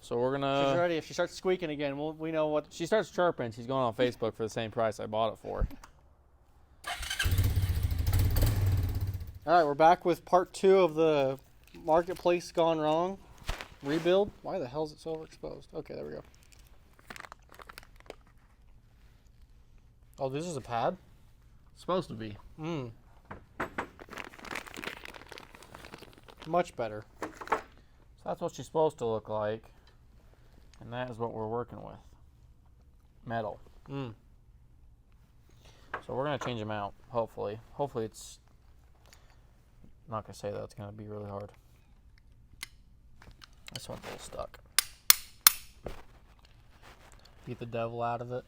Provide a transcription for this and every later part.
So we're gonna... She's ready. If she starts squeaking again, we know what... She starts chirping. She's going on Facebook for the same price I bought it for. All right, we're back with part 2 of the marketplace gone wrong rebuild. Why the hell is it so overexposed? Okay, there we go. Oh, this is a pad? It's supposed to be. Much better. So that's what she's supposed to look like. And that is what we're working with. Metal. So we're going to change them out, hopefully. Hopefully it's... I'm not going to say that. It's going to be really hard. This one's a little stuck. Beat the devil out of it.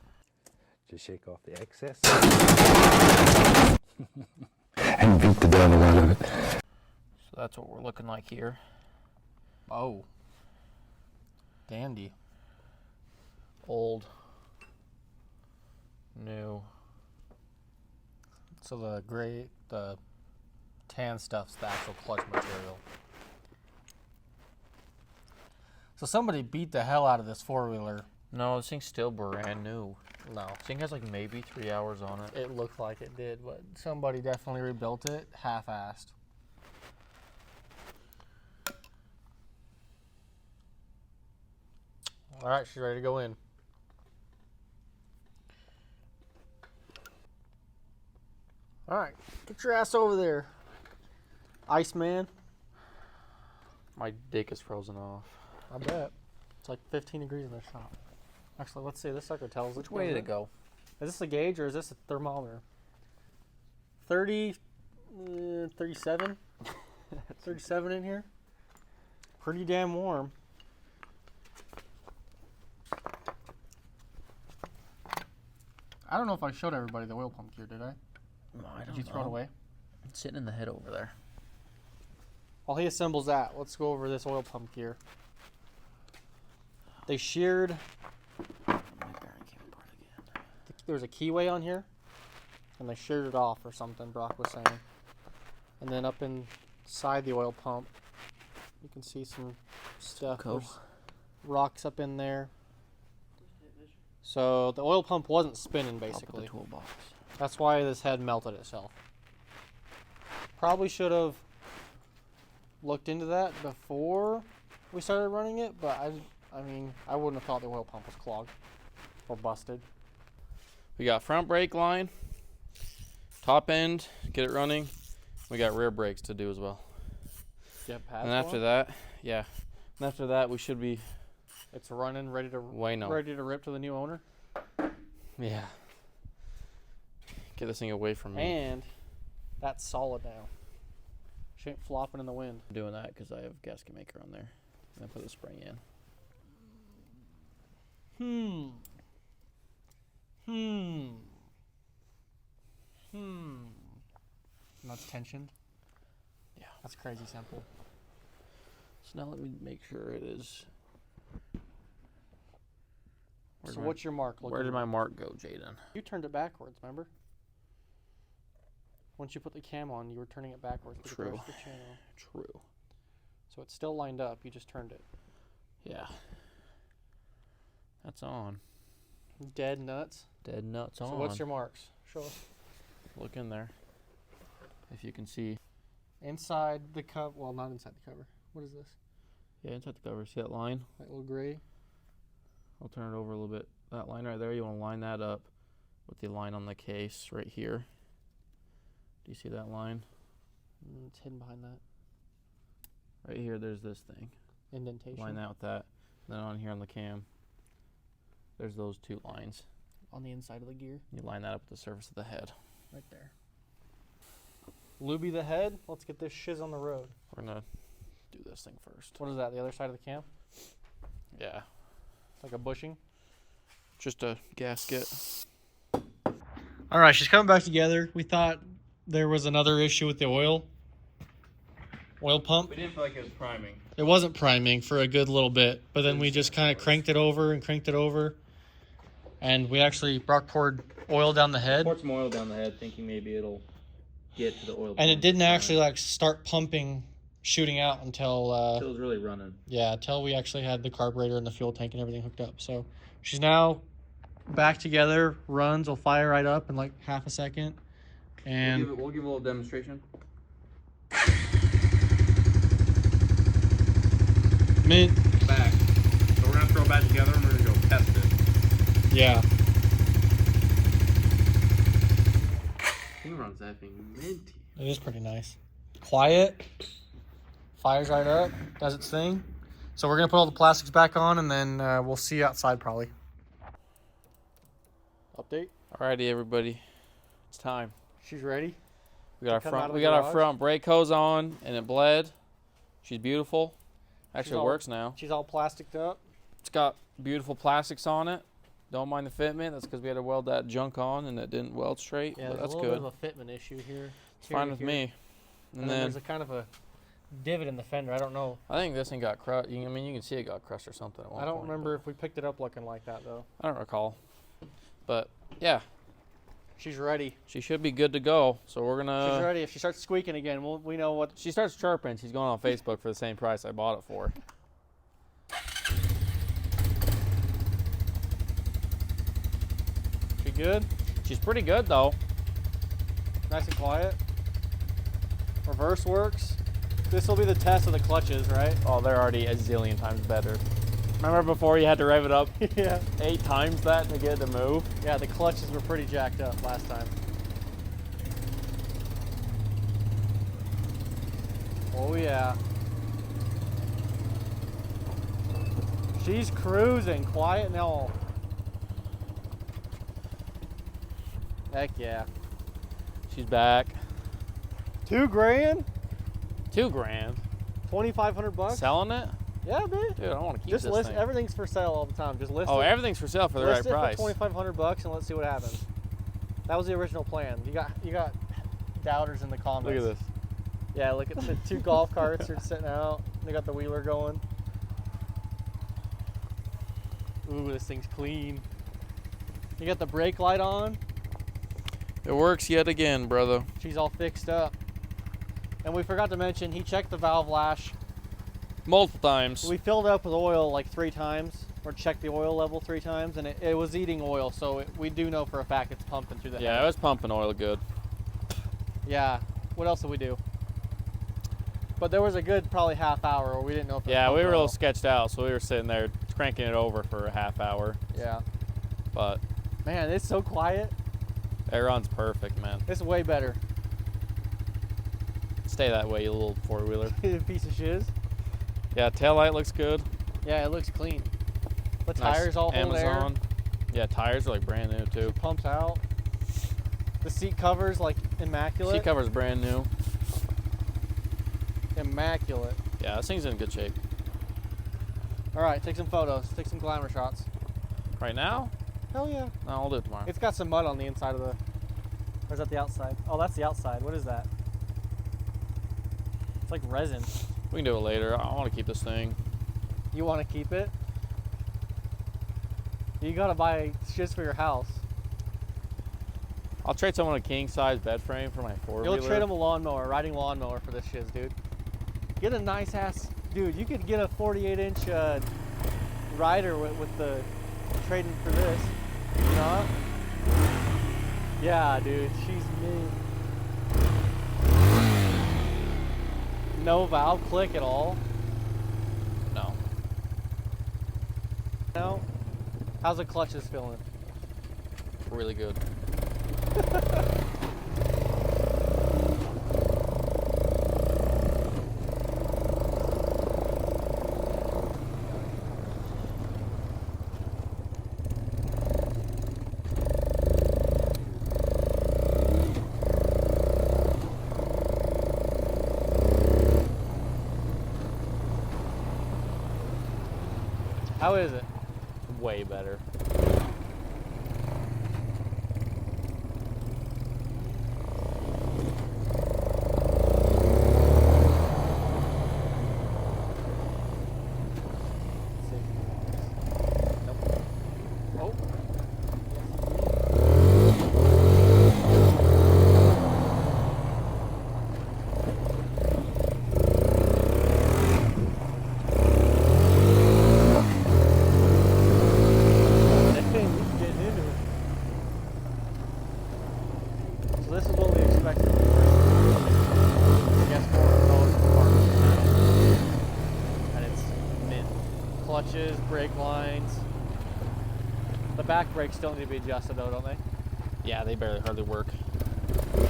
Just shake off the excess. And beat the devil out of it. So that's what we're looking like here. Oh. Dandy. Old. New. So the tan stuff's the actual clutch material. So somebody beat the hell out of this four-wheeler. No, this thing's still brand new. No. This thing has like maybe 3 hours on it. It looked like it did, but somebody definitely rebuilt it half-assed. All right, she's ready to go in. All right, get your ass over there, Iceman. My dick is frozen off. I bet. It's like 15 degrees in the shop. Actually, let's see. This sucker tells us. Which way did it go? Is this a gauge or is this a thermometer? 30, 37? 37 in here? Pretty damn warm. I don't know if I showed everybody the oil pump gear, did I? No, I don't Did you throw it away? It's sitting in the head over there. While he assembles that, let's go over this oil pump gear. They sheared... There was a keyway on here, and they sheared it off or something, Brock was saying. And then up inside the oil pump, you can see some stuff. Cool. There's rocks up in there. So the oil pump wasn't spinning, basically. The toolbox. That's why this head melted itself. Probably should have looked into that before we started running it, but I mean, I wouldn't have thought the oil pump was clogged or busted. We got front brake line, top end, get it running. We got rear brakes to do as well. Yep, And after that, yeah. And after that, we should be... It's running, ready to rip to the new owner. Yeah. Get this thing away from me. And that's solid now. She ain't flopping in the wind. I'm doing that because I have a gasket maker on there. And I put the spring in. And that's tensioned? Yeah. That's crazy simple. So now let me make sure it is... So what's your mark looking Where did like? my mark go, Jaden? You turned it backwards, remember? Once you put the cam on, you were turning it backwards. To True. the channel. True. So it's still lined up, you just turned it. Yeah. That's on. Dead nuts. Dead nuts on. So what's your marks? Show us. Look in there. If you can see. Inside the cover. Well, not inside the cover. What is this? Yeah, inside the cover. See that line? That little gray. I'll turn it over a little bit. That line right there, you want to line that up with the line on the case right here. Do you see that line? It's hidden behind that. Right here, there's this thing. Indentation. Line that with that. And then on here on the cam, there's those two lines. On the inside of the gear. You line that up with the surface of the head. Right there. Lubie the head. Let's get this shiz on the road. We're going to do this thing first. What is that, the other side of the cam? Yeah. Like a bushing? Just a gasket. All right, she's coming back together. We thought there was another issue with the oil pump. We didn't feel like it was priming. It wasn't priming for a good little bit, but then we just kind of cranked it over. And we actually poured oil down the head. Poured some oil down the head, thinking maybe it'll get to the oil. And it didn't actually like start pumping shooting out until It was really running. yeah, until we actually had the carburetor and the fuel tank and everything hooked up. So she's now back together, runs, will fire right up in like half a second. And We'll give a little demonstration. mint. Back. So we're gonna throw it back together and we're gonna go test it. Yeah. Thing runs effing minty. It is pretty nice. Quiet. Fires right up. Does its thing. So we're going to put all the plastics back on and then we'll see you outside probably. Update. Alrighty, everybody. It's time. She's ready. We got come out of the our garage? front brake hose on and it bled. She's beautiful. Actually, all- it works now. She's all plasticed up. It's got beautiful plastics on it. Don't mind the fitment. That's because we had to weld that junk on and it didn't weld straight. Yeah, but there's that's a little good. bit of a fitment issue here. It's fine with me. And And then then there's a kind of a divot in the fender. I don't know. I think this thing got crushed. I mean, you can see it got crushed or something. At one I don't point, remember if we picked it up looking like that though. I don't recall. But yeah, She's ready. she should be good to go. So we're She's gonna. ready. If she starts squeaking again, we know what. She starts chirping. She's going on Facebook for the same price I bought it for. She good? She's pretty good though. Nice and quiet. Reverse works. This will be the test of the clutches, right? Oh, they're already a zillion times better. Remember before you had to rev it up Yeah. 8 times that to get it to move? Yeah, the clutches were pretty jacked up last time. Oh yeah. She's cruising, quiet and all. Heck yeah. She's back. $2,000? $2,000. 2,500 bucks? Selling it? Yeah, man. Dude, I want to keep Just this list thing. everything's for sale all the time. Just list Oh, it. everything's for sale for the right List it price. for 2,500 bucks and let's see what happens. That was the original plan. You got doubters in the comments. Look at this. Yeah, look at the 2 golf carts are sitting out. They got the wheeler going. Ooh, this thing's clean. You got the brake light on. It works yet again, brother. She's all fixed up. And we forgot to mention, he checked the valve lash. Multiple times. We filled it up with oil like 3 times, or checked the oil level 3 times, and it was eating oil, so we do know for a fact it's pumping through the Yeah, head. it was pumping oil good. Yeah. What else did we do? But there was a good probably half hour where we didn't know if it was Yeah, we pumping were a little oil. sketched out, so we were sitting there cranking it over for a half hour. Yeah. But Man, it's so quiet. it runs perfect, man. It's way better. Stay that way, you little 4-wheeler. Piece of shiz. Yeah, taillight looks good. Yeah, it looks clean. The Nice tires all hold air. Amazon. Yeah, tires are like brand new too. Pumps out. The seat covers like immaculate. Seat cover's brand new. Immaculate. Yeah, this thing's in good shape. All right, take some photos. Take some glamour shots. Right now? Hell yeah. No, I'll do it tomorrow. It's got some mud on the inside of the. Or is that the outside? Oh, that's the outside. What is that? It's like resin. We can do it later. I want to keep this thing. You want to keep it? You gotta buy shiz for your house. I'll trade someone a king size bed frame for my 4-wheeler. You'll trade him a lawnmower, riding lawnmower for this shiz, dude. Get a nice ass, dude. You could get a 48-inch rider with the trading for this. You know? Yeah, dude. She's mean. No valve click at all. No. No. How's the clutches feeling? Really good. How is it? Way better. Oh. winches, brake lines. The back brakes still need to be adjusted though, don't they? Yeah, they barely hardly work. You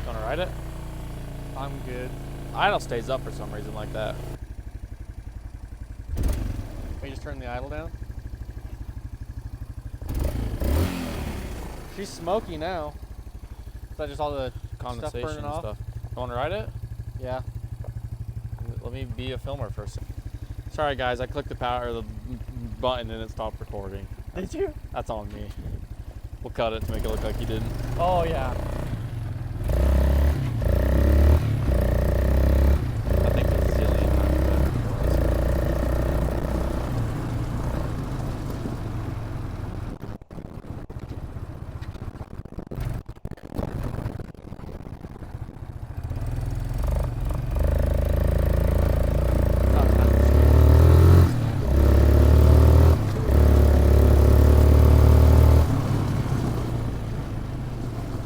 wanna ride it? I'm good. Idle stays up for some reason like that. We just turn the idle down. She's smoky now. Is that just all the stuff Condensation burning and off? stuff. You wanna ride it? Yeah. Let me be a filmer for a second. Sorry guys, I clicked the power or the button and it stopped recording. Did you? That's on me. We'll cut it to make it look like you didn't. Oh yeah. I think that's the only time it was.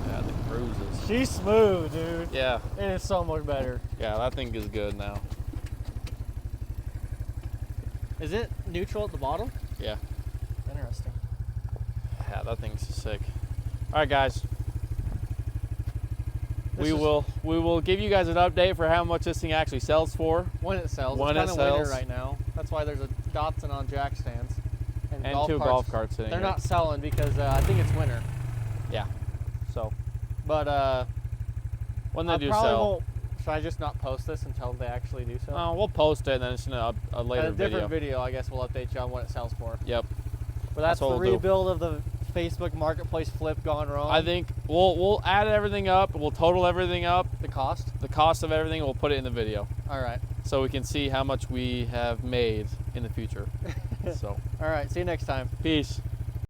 Yeah, the cruises. She's smooth, dude. Yeah, It is so much better. yeah, that thing is good now. Is it neutral at the bottom? Yeah, Interesting. yeah, that thing's sick. All right, guys. This We is- will give you guys an update for how much this thing actually sells for, When it sells. When it's it kind of winter sells. right now. That's why there's a Datsun on jack stands. and two golf carts sitting They're here. not selling because I think it's winter. Yeah. So But when they I do probably sell, won't. Should I just not post this until they actually do sell? no, we'll post it and then it's in a later a different video. video, I guess we'll update you on what it sells for. Yep. But that's what the we'll do. rebuild of the Facebook Marketplace flip gone wrong. I think we'll add everything up. We'll total everything up. the cost. The cost of everything. We'll put it in the video All right. so we can see how much we have made in the future. So, All right. See you next time. peace.